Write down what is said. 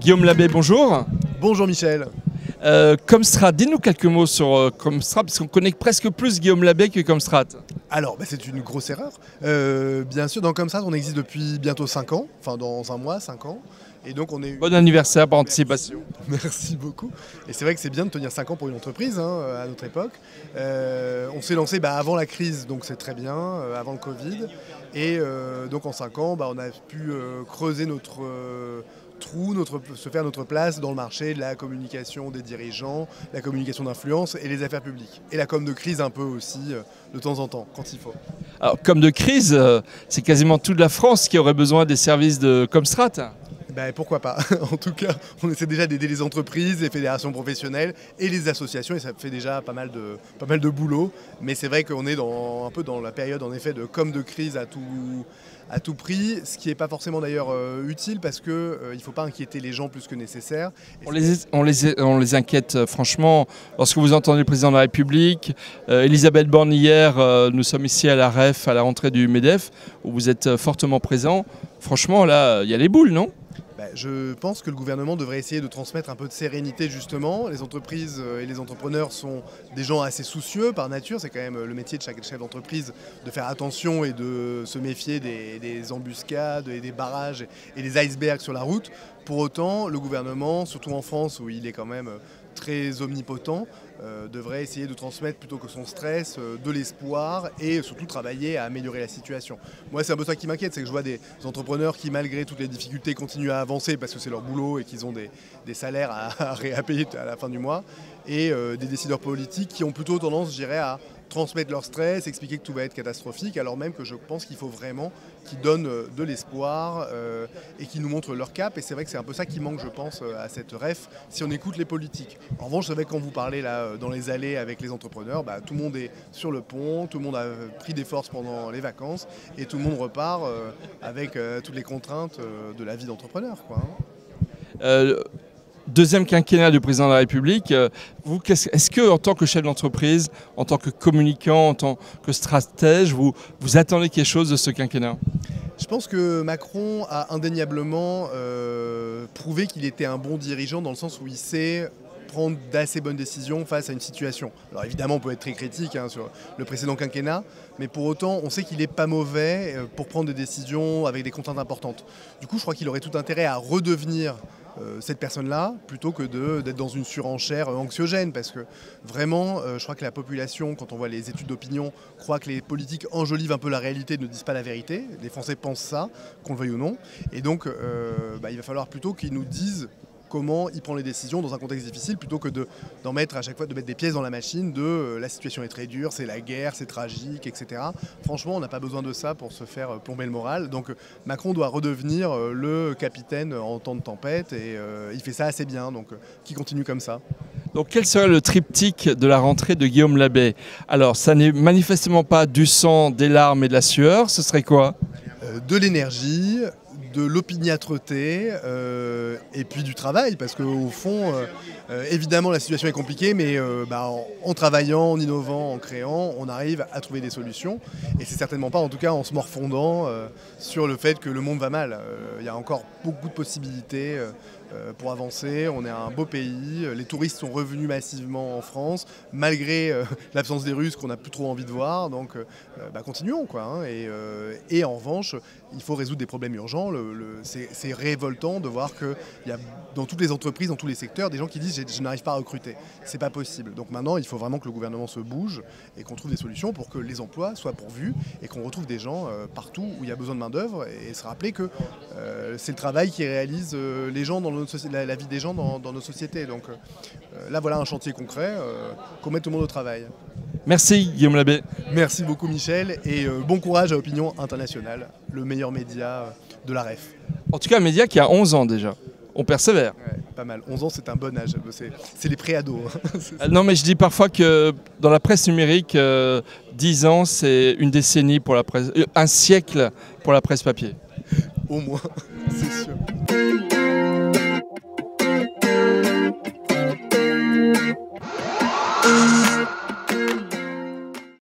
Guillaume Labbé, bonjour. Bonjour Michel. Comstrat, dis-nous quelques mots sur Comstrat, parce qu'on connaît presque plus Guillaume Labbé que Comstrat. Alors, c'est une grosse erreur. Bien sûr, dans Comstrat, on existe depuis bientôt 5 ans, enfin dans un mois, 5 ans. Et donc on est... Bon anniversaire par anticipation. Merci beaucoup. Et c'est vrai que c'est bien de tenir 5 ans pour une entreprise à notre époque. On s'est lancé avant la crise, donc c'est très bien, avant le Covid. Et donc en 5 ans, on a pu creuser notre trou, se faire notre place dans le marché de la communication des dirigeants, la communication d'influence et les affaires publiques. Et la com de crise un peu aussi, de temps en temps, quand il faut. Alors, com de crise, c'est quasiment toute la France qui aurait besoin des services de Comstrat. Pourquoi pas. En tout cas, on essaie déjà d'aider les entreprises, les fédérations professionnelles et les associations, et ça fait déjà pas mal de boulot. Mais c'est vrai qu'on est un peu dans la période en effet de com de crise à tout prix, ce qui n'est pas forcément d'ailleurs utile parce qu'il ne faut pas inquiéter les gens plus que nécessaire. On les inquiète franchement. Lorsque vous entendez le président de la République, Elisabeth Borne hier, nous sommes ici à la REF, à la rentrée du MEDEF, où vous êtes fortement présent. Franchement, là, il y a les boules, non ? Je pense que le gouvernement devrait essayer de transmettre un peu de sérénité justement. Les entreprises et les entrepreneurs sont des gens assez soucieux par nature. C'est quand même le métier de chaque chef d'entreprise de faire attention et de se méfier des embuscades et des barrages et des icebergs sur la route. Pour autant, le gouvernement, surtout en France où il est quand même très omnipotent, devrait essayer de transmettre plutôt que son stress, de l'espoir et surtout travailler à améliorer la situation. Moi c'est un peu ça qui m'inquiète, c'est que je vois des entrepreneurs qui malgré toutes les difficultés continuent à avancer parce que c'est leur boulot et qu'ils ont des salaires à payer à la fin du mois et des décideurs politiques qui ont plutôt tendance, je dirais, à transmettre leur stress, expliquer que tout va être catastrophique, alors même que je pense qu'il faut vraiment qu'ils donnent de l'espoir et qu'ils nous montrent leur cap. Et c'est vrai que c'est un peu ça qui manque, je pense, à cette REF, si on écoute les politiques. En revanche, c'est vrai que quand vous parlez là dans les allées avec les entrepreneurs, tout le monde est sur le pont, tout le monde a pris des forces pendant les vacances et tout le monde repart avec toutes les contraintes de la vie d'entrepreneur, Deuxième quinquennat du président de la République, est-ce que en tant que chef d'entreprise, en tant que communicant, en tant que stratège, vous attendez quelque chose de ce quinquennat ? Je pense que Macron a indéniablement prouvé qu'il était un bon dirigeant dans le sens où il sait prendre d'assez bonnes décisions face à une situation. Alors évidemment, on peut être très critique sur le précédent quinquennat, mais pour autant, on sait qu'il n'est pas mauvais pour prendre des décisions avec des contraintes importantes. Du coup, je crois qu'il aurait tout intérêt à redevenir cette personne-là, plutôt que d'être dans une surenchère anxiogène, parce que vraiment, je crois que la population, quand on voit les études d'opinion, croit que les politiques enjolivent un peu la réalité, ne disent pas la vérité. Les Français pensent ça, qu'on le veuille ou non. Et donc, il va falloir plutôt qu'ils nous disent comment il prend les décisions dans un contexte difficile, plutôt que d'en mettre à chaque fois, de mettre des pièces dans la machine, la situation est très dure, c'est la guerre, c'est tragique, etc. Franchement, on n'a pas besoin de ça pour se faire plomber le moral. Donc Macron doit redevenir le capitaine en temps de tempête et il fait ça assez bien, donc qu'il continue comme ça. Donc quel serait le triptyque de la rentrée de Guillaume Labbé ? Alors ça n'est manifestement pas du sang, des larmes et de la sueur, ce serait quoi ? De l'énergie, de l'opiniâtreté et puis du travail, parce qu'au fond, évidemment la situation est compliquée, mais en travaillant, en innovant, en créant, on arrive à trouver des solutions. Et c'est certainement pas, en tout cas, en se morfondant sur le fait que le monde va mal. Il y a encore beaucoup de possibilités pour avancer. On est un beau pays, les touristes sont revenus massivement en France, malgré l'absence des Russes qu'on n'a plus trop envie de voir, donc continuons et en revanche, il faut résoudre des problèmes urgents. C'est révoltant de voir qu'il y a dans toutes les entreprises, dans tous les secteurs, des gens qui disent je n'arrive pas à recruter. C'est pas possible. Donc maintenant, il faut vraiment que le gouvernement se bouge et qu'on trouve des solutions pour que les emplois soient pourvus et qu'on retrouve des gens partout où il y a besoin de main d'œuvre et se rappeler que c'est le travail qui réalise les gens dans la vie des gens dans nos sociétés. Donc là, voilà un chantier concret, qu'on mette tout le monde au travail. Merci Guillaume Labbé. Merci beaucoup Michel et bon courage à Opinion Internationale, le meilleur média de la REF. En tout cas, un média qui a 11 ans déjà. On persévère. Ouais, pas mal. 11 ans, c'est un bon âge. C'est les pré-ados. Non, mais je dis parfois que dans la presse numérique, 10 ans, c'est une décennie pour la presse, un siècle pour la presse papier. Au moins, c'est sûr.